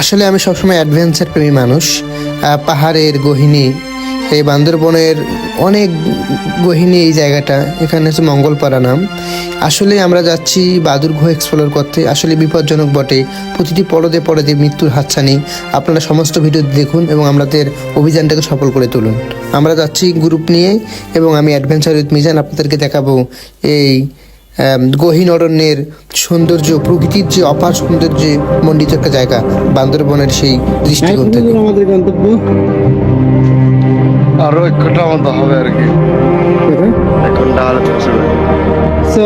আসলে আমি সবসময় অ্যাডভেঞ্চার প্রেমী মানুষ। পাহাড়ের গহিনী, এই বান্দরবনের অনেক গহিনী এই জায়গাটা, এখানে হচ্ছে মঙ্গলপাড়া নাম। আসলে আমরা যাচ্ছি বাদুর গুহা এক্সপ্লোর করতে। আসলে বিপজ্জনক বটে, প্রতিটি পরদে পরদে মৃত্যুর হাতছানি। আপনারা সমস্ত ভিডিও দেখুন এবং আমাদের অভিযানটাকে সফল করে তুলুন। আমরা যাচ্ছি গ্রুপ নিয়ে এবং আমি অ্যাডভেঞ্চার উইথ মিজান আপনাদেরকে দেখাবো এই গহীন অরণ্যের সৌন্দর্য, প্রকৃতির যে অপার সৌন্দর্যে মণ্ডিত একটা জায়গা বান্দরবনের সেই দৃষ্টিকোণ থেকে। আমাদের গন্তব্য আরো 1 ঘন্টার মতো হবে আর কি। 1 ঘন্টা হলে পৌঁছে যাবে। সো